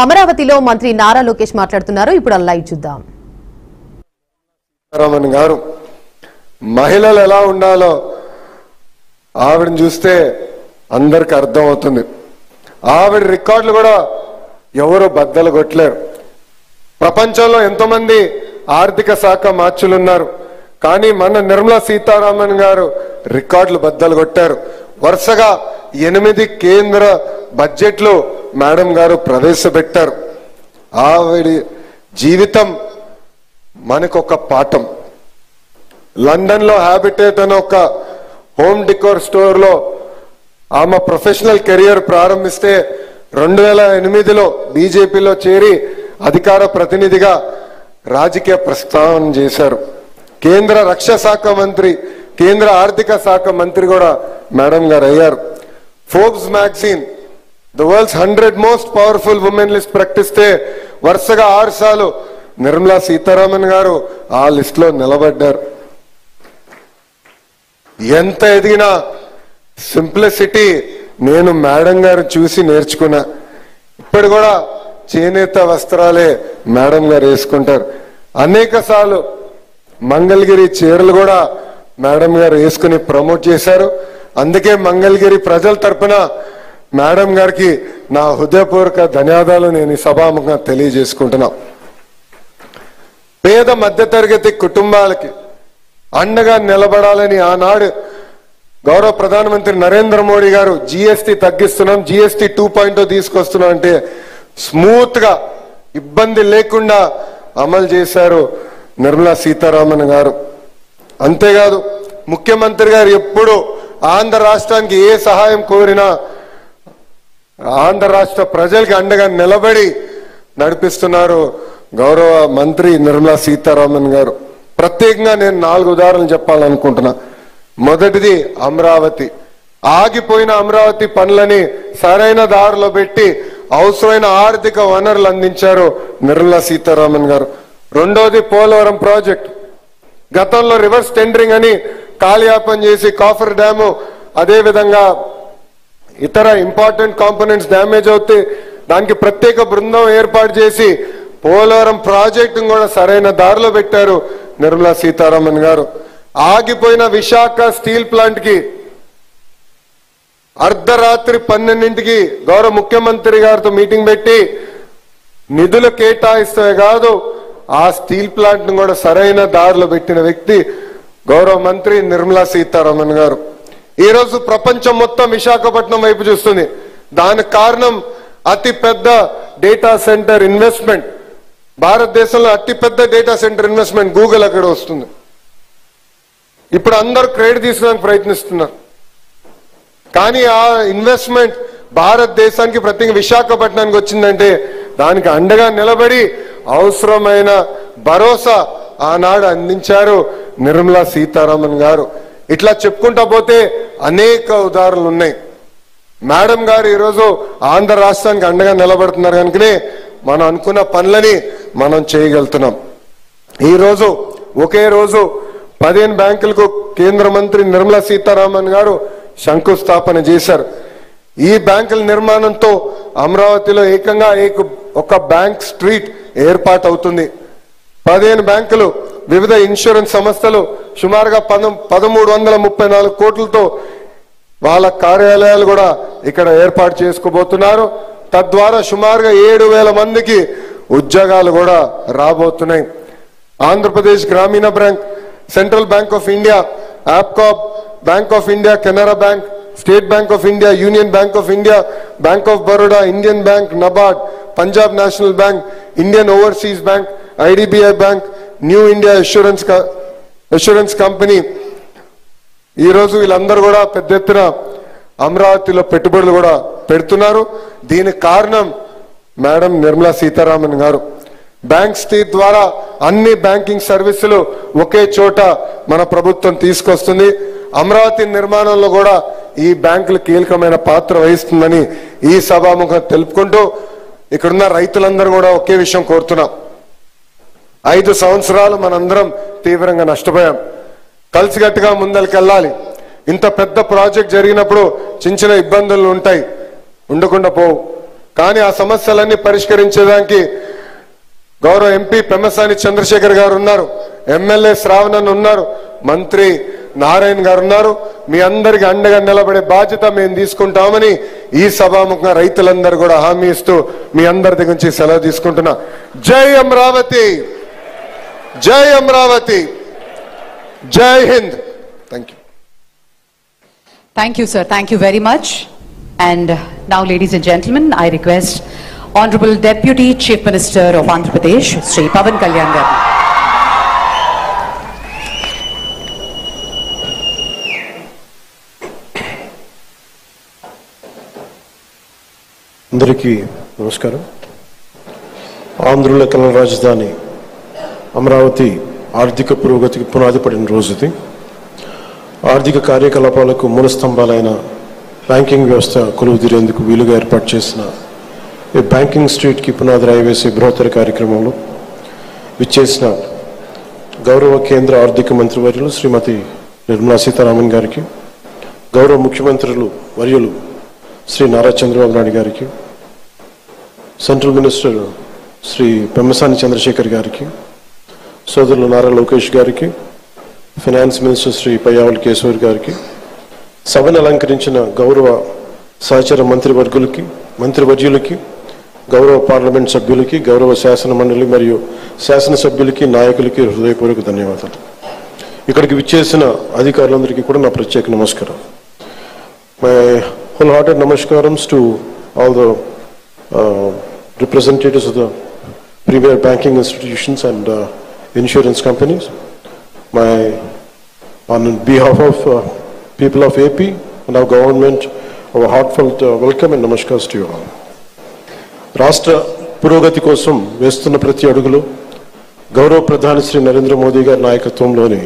అమరావతిలో మంత్రి నారా లోకేష్ మాట్లాడుతున్నారు. ఇప్పుడు లైవ్ చూద్దాం. రామన్ గారు మహిళలు ఎలా ఉండాలో ఆవిడని చూస్తే అందరికి అర్థం అవుతుంది. ఆవిడ రికార్డులు కూడా ఎవరు బద్దలు కొట్టలేరు. ప్రపంచంలో ఎంతోమంది ఆర్థిక శాఖ మార్చులు ఉన్నారు, కానీ మన నిర్మలా సీతారామన్ గారు రికార్డులు బద్దలు కొట్టారు. వరుసగా 8 కేంద్ర బడ్జెట్లు మేడం గారు ప్రవేశపెట్టారు. ఆవిడ జీవితం మనకొక పాఠం. లండన్ లో హ్యాబిటేట్ అనే ఒక హోమ్ డికోర్ స్టోర్ లో ఆమె ప్రొఫెషనల్ కెరియర్ ప్రారంభిస్తే 2008లో బీజేపీలో చేరి అధికార ప్రతినిధిగా రాజకీయ ప్రస్థానం చేశారు. కేంద్ర రక్షణ శాఖ మంత్రి, కేంద్ర ఆర్థిక శాఖ మంత్రి కూడా మేడం గారు అయ్యారు. Forbes magazine the world's 100 most powerful women list ప్రకటిస్తే వరుసగా 6 సార్లు నిర్మలా సీతారామన్ గారు ఆ లిస్ట్ లో నిలబడ్డారు. ఎంత ఎదిగినా సింప్లిసిటీ నేను మేడం గారు చూసి నేర్చుకున్నా. ఇప్పుడు కూడా చేనేత వస్త్రాలే మేడం గారు వేసుకుంటారు. అనేక సార్లు మంగళగిరి చీరలు కూడా మేడం గారు వేసుకుని ప్రమోట్ చేశారు. అందుకే మంగళగిరి ప్రజల తరపున మేడం గారికి నా హృదయపూర్వక ధన్యవాదాలు నేను ఈ సభాముఖంగా తెలియజేసుకుంటున్నా. పేద మధ్యతరగతి కుటుంబాలకి అండగా నిలబడాలని ఆనాడు గౌరవ ప్రధానమంత్రి నరేంద్ర మోడీ గారు జీఎస్టీ తగ్గిస్తున్నాం, జీఎస్టీ 2.0 తీసుకొస్తున్నాం అంటే స్మూత్ గా ఇబ్బంది లేకుండా అమలు చేశారు నిర్మలా సీతారామన్ గారు. అంతేకాదు ముఖ్యమంత్రి గారు ఎప్పుడు ఆంధ్ర రాష్ట్రానికి ఏ సహాయం కోరినా ఆంధ్ర రాష్ట్ర ప్రజలకి అండగా నిలబడి నడిపిస్తున్నారు గౌరవ మంత్రి నిర్మలా సీతారామన్ గారు. ప్రత్యేకంగా నేను 4 ఉదాహరణలు చెప్పాలనుకుంటున్నా. మొదటిది అమరావతి. ఆగిపోయిన అమరావతి పనులని సరైన దారిలో పెట్టి అవసరమైన ఆర్థిక వనరులు అందించారు నిర్మలా సీతారామన్ గారు. రెండోది పోలవరం ప్రాజెక్ట్. గతంలో రివర్స్ టెండరింగ్ అని కాలయాపన చేసి కాఫర్ డ్యాము అదే విధంగా ఇతర ఇంపార్టెంట్ కాంపోనెంట్స్ డ్యామేజ్ అవుతే దానికి ప్రత్యేక బృందం ఏర్పాటు చేసి పోలవరం ప్రాజెక్టును కూడా సరైన దారిలో పెట్టారు నిర్మలా సీతారామన్ గారు. ఆగిపోయిన విశాఖ స్టీల్ ప్లాంట్ కి అర్ధరాత్రి 12ంటికి గౌరవ ముఖ్యమంత్రి గారితో మీటింగ్ పెట్టి నిధులు కేటాయిస్తే కాదు ఆ స్టీల్ ప్లాంట్ ను కూడా సరైన దారిలో పెట్టిన వ్యక్తి గౌరవ మంత్రి నిర్మలా సీతారామన్ గారు. ఈ రోజు ప్రపంచం మొత్తం విశాఖపట్నం వైపు చూస్తుంది. దానికి కారణం అతి పెద్ద డేటా సెంటర్ ఇన్వెస్ట్మెంట్. భారతదేశంలో అతి పెద్ద డేటా సెంటర్ ఇన్వెస్ట్మెంట్ గూగుల్ అక్కడ వస్తుంది. ఇప్పుడు అందరూ క్రెడిట్ తీసుకోవడానికి ప్రయత్నిస్తున్నారు, కానీ ఆ ఇన్వెస్ట్మెంట్ భారతదేశానికి ప్రత్యేక విశాఖపట్నానికి వచ్చిందంటే దానికి అండగా నిలబడి అవసరమైన భరోసా ఆనాడు అందించారు నిర్మలా సీతారామన్ గారు. ఇట్లా చెప్పుకుంటా పోతే అనేక ఉదాహరణలు ఉన్నాయి. మేడం గారు ఈరోజు ఆంధ్ర రాష్ట్రానికి అండగా నిలబడుతున్నారు కనుకనే మనం అనుకున్న పనులని మనం చేయగలుగుతున్నాం. ఈరోజు ఒకే రోజు 15 బ్యాంకులకు కేంద్ర మంత్రి నిర్మలా సీతారామన్ గారు శంకుస్థాపన చేశారు. ఈ బ్యాంకుల నిర్మాణంతో అమరావతిలో ఏకంగా ఒక బ్యాంక్ స్ట్రీట్ ఏర్పాటు అవుతుంది. 15 బ్యాంకులు, వివిధ ఇన్సూరెన్స్ సంస్థలు సుమారుగా 1334 కోట్లతో వాళ్ళ కార్యాలయాలు కూడా ఇక్కడ ఏర్పాటు చేసుకోబోతున్నారు. తద్వారా సుమారుగా 7,000 మందికి ఉద్యోగాలు కూడా రాబోతున్నాయి. Andhra Pradesh Grameena bank, central bank of India, ఆప్కాప్, bank of India, Canara bank, state bank of India, union bank of India, bank of Baroda, Indian bank, NABARD, Punjab national bank, Indian overseas bank, IDBI bank, new India assurance company ఈరోజు వీళ్ళందరూ కూడా పెద్ద ఎత్తున అమరావతిలో పెట్టుబడులు కూడా పెడుతున్నారు. దీనికి కారణం మేడం నిర్మలా సీతారామన్ గారు. బ్యాంక్ స్టేట్ ద్వారా అన్ని బ్యాంకింగ్ సర్వీసులు ఒకే చోట మన ప్రభుత్వం తీసుకొస్తుంది. అమరావతి నిర్మాణంలో కూడా ఈ బ్యాంకులు కీలకమైన పాత్ర వహిస్తుందని ఈ సభాముఖంగా తెలుపుకుంటూ ఇక్కడున్న రైతులందరూ కూడా ఒకే విషయం కోరుతున్నాం. 5 సంవత్సరాలు మనందరం తీవ్రంగా నష్టపోయాం. కలిసికట్టుగా ముందరికెళ్ళాలి. ఇంత పెద్ద ప్రాజెక్ట్ జరిగినప్పుడు చిన్న చిన్న ఇబ్బందులు ఉంటాయి, ఉండకుండా పోవు. కానీ ఆ సమస్యలన్నీ పరిష్కరించేదానికి గౌరవ ఎంపీ పెమ్మసాని చంద్రశేఖర్ గారు ఉన్నారు, ఎమ్మెల్యే శ్రావణన్ ఉన్నారు, మంత్రి నారాయణ గారు ఉన్నారు. మీ అందరికి అండగా నిలబడే బాధ్యత మేము తీసుకుంటామని ఈ సభాముఖంగా రైతులందరూ కూడా హామీ ఇస్తూ మీ అందరి దగ్గర నుంచి సెలవు తీసుకుంటున్నా. జై అమరావతి, జై అమరావతి, జై Hind. Thank you. Thank you, sir. Thank you very much. And now, ladies and gentlemen, I request Honorable Deputy Chief Minister of Andhra Pradesh, Sri Pawan Kalyan garu. అందరికీ నమస్కారం. ఆంధ్రుల కళల రాజధాని అమరావతి ఆర్థిక పురోగతికి పునాది పడిన రోజుది. ఆర్థిక కార్యకలాపాలకు మూల స్తంభాలైన బ్యాంకింగ్ వ్యవస్థ కొలువుదీరేందుకు వీలుగా ఏర్పాటు చేసిన ఈ బ్యాంకింగ్ స్ట్రీట్కి పునాది రాయి వేసే బృహత్తర కార్యక్రమంలో విచ్చేసిన గౌరవ కేంద్ర ఆర్థిక మంత్రివర్యులు శ్రీమతి నిర్మలా సీతారామన్ గారికి, గౌరవ ముఖ్యమంత్రులు వర్యులు శ్రీ నారా చంద్రబాబు నాయుడు గారికి, సెంట్రల్ మినిస్టర్ శ్రీ పెమ్మసాని చంద్రశేఖర్ గారికి, సోదరులు నారా లోకేష్ గారికి, ఫైనాన్స్ మినిస్టర్ శ్రీ పయ్యావుల కేశవర్ గారికి, సభను అలంకరించిన గౌరవ సహచర మంత్రివర్యులకి, గౌరవ పార్లమెంట్ సభ్యులకి, గౌరవ శాసన మండలి మరియు శాసనసభ్యులకి, నాయకులకి హృదయపూర్వక ధన్యవాదాలు. ఇక్కడికి విచ్చేసిన అధికారులందరికీ కూడా నా ప్రత్యేక నమస్కారం. My wholehearted namaskarams to all the representatives of the premier banking institutions and insurance companies. On behalf of people of AP and our government, our heartfelt welcome and namaskars to you all. రాష్ట్ర పురోగతి కోసం వేస్తున్న ప్రతి అడుగులో గౌరవ ప్రధాని శ్రీ నరేంద్ర మోదీ గారి నాయకత్వంలోని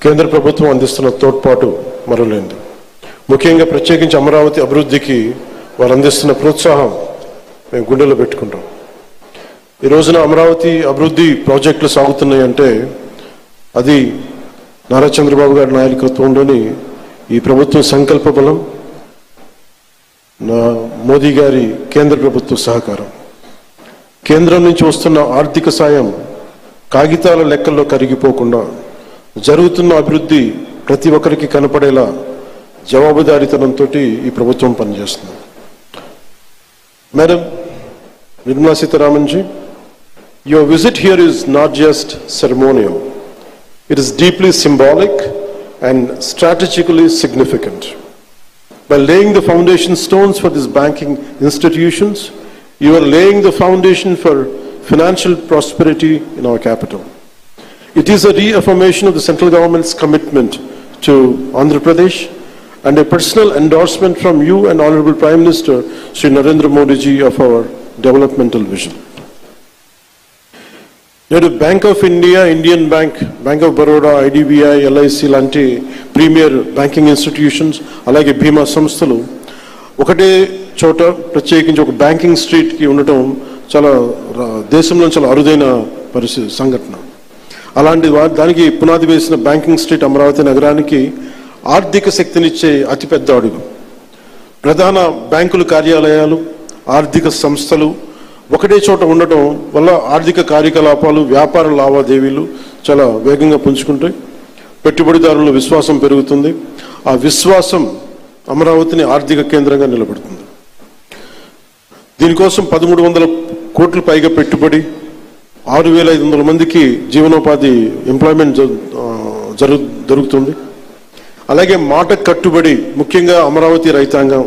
కేంద్ర ప్రభుత్వం అందిస్తున్న తోడ్పాటు మరులేంది. ముఖ్యంగా ప్రత్యేకించి అమరావతి అభివృద్ధికి వారు అందిస్తున్న ప్రోత్సాహం మేము గుండెలో పెట్టుకుంటాం. ఈ రోజున అమరావతి అభివృద్ధి ప్రాజెక్టులు సాగుతున్నాయి అంటే అది నారా చంద్రబాబు గారి నాయకత్వంలోని ఈ ప్రభుత్వం సంకల్ప బలం, మోదీ గారి కేంద్ర ప్రభుత్వ సహకారం. కేంద్రం నుంచి వస్తున్న ఆర్థిక సాయం కాగితాల లెక్కల్లో కరిగిపోకుండా జరుగుతున్న అభివృద్ధి ప్రతి ఒక్కరికి కనపడేలా జవాబుదారీతనంతో ఈ ప్రభుత్వం పనిచేస్తుంది. Madam Nirmala Sitharaman ji, your visit here is not just ceremonial. It is deeply symbolic and strategically significant. By laying the foundation stones for these banking institutions, you are laying the foundation for financial prosperity in our capital. It is a reaffirmation of the central government's commitment to Andhra Pradesh and a personal endorsement from you and Honorable Prime Minister Sri Narendra Modi ji of our developmental vision. నేడు bank of India, Indian bank, bank of Baroda, IDBI, LIC లాంటి premier banking institutions, అలాగే బీమా సంస్థలు ఒకటే చోట ప్రత్యేకించి ఒక banking స్ట్రీట్కి ఉండటం చాలా దేశంలో చాలా అరుదైన సంఘటన. అలాంటి దానికి పునాది వేసిన బ్యాంకింగ్ స్ట్రీట్ అమరావతి నగరానికి ఆర్థిక శక్తినిచ్చే అతిపెద్ద అడుగు. ప్రధాన బ్యాంకుల కార్యాలయాలు, ఆర్థిక సంస్థలు ఒకటే చోట ఉండటం వల్ల ఆర్థిక కార్యకలాపాలు, వ్యాపార లావాదేవీలు చాలా వేగంగా పుంజుకుంటాయి. పెట్టుబడిదారుల విశ్వాసం పెరుగుతుంది. ఆ విశ్వాసం అమరావతిని ఆర్థిక కేంద్రంగా నిలబెడుతుంది. దీనికోసం 1300 కోట్ల పైగా పెట్టుబడి, 6500 మందికి జీవనోపాధి ఎంప్లాయ్మెంట్ జరుగుతుంది. అలాగే మాట కట్టుబడి ముఖ్యంగా అమరావతి రైతాంగం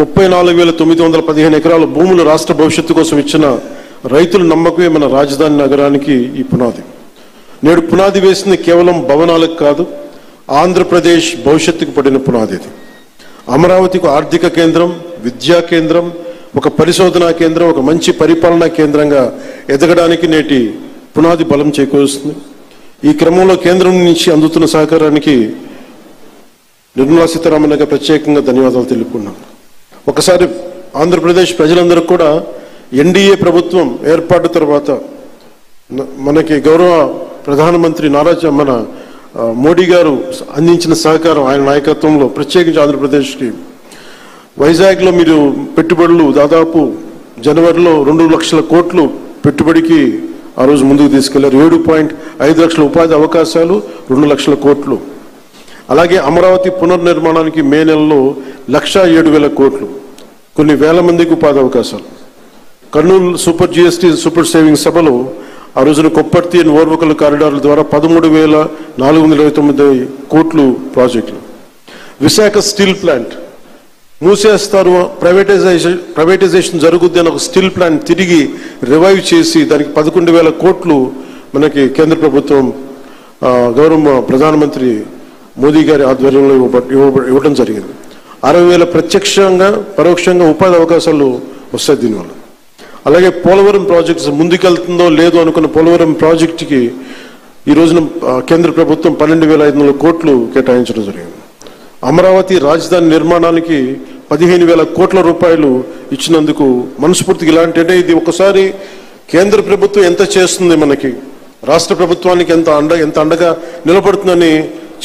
34,915 ఎకరాల భూములు రాష్ట్ర భవిష్యత్తు కోసం ఇచ్చిన రైతుల నమ్మకమే మన రాజధాని నగరానికి ఈ పునాది. నేడు పునాది వేసింది కేవలం భవనాలకు కాదు, ఆంధ్రప్రదేశ్ భవిష్యత్తుకు పడిన పునాది ఇది. అమరావతికి ఆర్థిక కేంద్రం, విద్యా కేంద్రం, ఒక పరిశోధనా కేంద్రం, ఒక మంచి పరిపాలనా కేంద్రంగా ఎదగడానికి నేటి పునాది బలం చేకూరుస్తుంది. ఈ క్రమంలో కేంద్రం నుంచి అందుతున్న సహకారానికి నిర్మలా సీతారామన్ గారికి ప్రత్యేకంగా ధన్యవాదాలు తెలుపుకున్నాను. ఒకసారి ఆంధ్రప్రదేశ్ ప్రజలందరూ కూడా ఎన్డీఏ ప్రభుత్వం ఏర్పాటు తర్వాత మనకి గౌరవ ప్రధానమంత్రి మన మోడీ గారు అందించిన సహకారం, ఆయన నాయకత్వంలో ప్రత్యేకించి ఆంధ్రప్రదేశ్కి వైజాగ్లో మీరు పెట్టుబడులు దాదాపు జనవరిలో 2 లక్షల కోట్లు పెట్టుబడికి ఆ రోజు ముందుకు తీసుకెళ్లారు. 7.5 లక్షల ఉపాధి అవకాశాలు, 2 లక్షల కోట్లు. అలాగే అమరావతి పునర్నిర్మాణానికి మే నెలలో 1,07,000 కోట్లు, కొన్ని వేల మందికి ఉపాధి అవకాశాలు. Kurnool super GST super saving సభలో ఆ రోజున కొప్పర్తి అండ్ ఓర్వకల్ కారిడార్ల ద్వారా 13,429 కోట్లు ప్రాజెక్టులు. విశాఖ స్టీల్ ప్లాంట్ మూసేస్తారు, ప్రైవేటైజేషన్ జరుగుద్ది అని ఒక స్టీల్ ప్లాంట్ తిరిగి రివైవ్ చేసి దానికి 11,000 కోట్లు మనకి కేంద్ర ప్రభుత్వం గౌరవ ప్రధానమంత్రి మోదీ గారి ఆధ్వర్యంలో ఇవ్వడం జరిగింది. 60,000 ప్రత్యక్షంగా పరోక్షంగా ఉపాధి అవకాశాలు వస్తాయి దీనివల్ల. అలాగే పోలవరం ప్రాజెక్ట్స్ ముందుకెళ్తుందో లేదో అనుకున్న పోలవరం ప్రాజెక్టుకి ఈ రోజున కేంద్ర ప్రభుత్వం 12,500 కోట్లు కేటాయించడం జరిగింది. అమరావతి రాజధాని నిర్మాణానికి 15,000 కోట్ల రూపాయలు ఇచ్చినందుకు మనస్ఫూర్తిగా ఇలాంటి, అంటే ఇది ఒకసారి కేంద్ర ప్రభుత్వం ఎంత చేస్తుంది మనకి, రాష్ట్ర ప్రభుత్వానికి ఎంత అండగా నిలబడుతుందని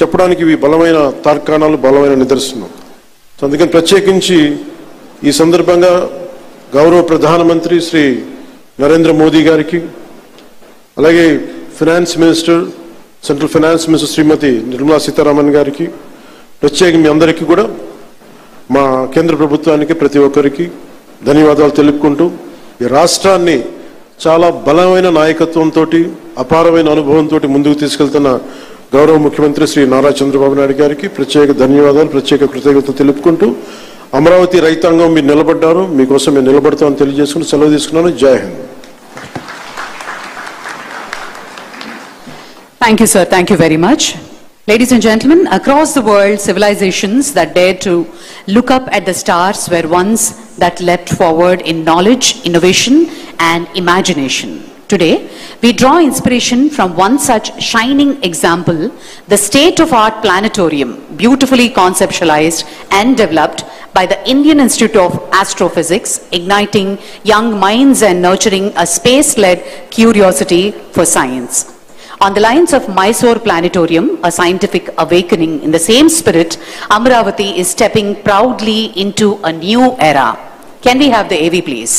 చెప్పడానికి ఇవి బలమైన తార్కాణాలు, బలమైన నిదర్శనం. అందుకని ప్రత్యేకించి ఈ సందర్భంగా గౌరవ ప్రధానమంత్రి శ్రీ నరేంద్ర మోదీ గారికి, అలాగే finance minister, central finance minister Shrimati Nirmala Sitharaman గారికి, ప్రత్యేకంగా మీ అందరికీ కూడా, మా కేంద్ర ప్రభుత్వానికి ప్రతి ఒక్కరికి ధన్యవాదాలు తెలుపుకుంటూ, ఈ రాష్ట్రాన్ని చాలా బలమైన నాయకత్వంతో, అపారమైన అనుభవంతో ముందుకు తీసుకెళ్తున్న గౌరవ ముఖ్యమంత్రి శ్రీ నారా చంద్రబాబు నాయుడు గారికి ప్రత్యేక ధన్యవాదాలు, ప్రత్యేక కృతజ్ఞతలు తెలుపుకుంటూ, అమరావతి రైతాంగం మీరు నిలబడ్డారు, మీకోసం మేము నిలబడతామని తెలియజేసుకుని సెలవు తీసుకున్నాను. జై Hind. Thank you, sir. Thank you very much. Ladies and gentlemen, across the world, civilizations that dared to look up at the stars were ones that leapt forward in knowledge, innovation, and imagination. Today, we draw inspiration from one such shining example, the state-of-art planetarium, beautifully conceptualized and developed by the Indian Institute of Astrophysics, igniting young minds and nurturing a space-led curiosity for science. On the lines of Mysore Planetarium, a scientific awakening in the same spirit, Amaravati is stepping proudly into a new era. Can we have the AV, please?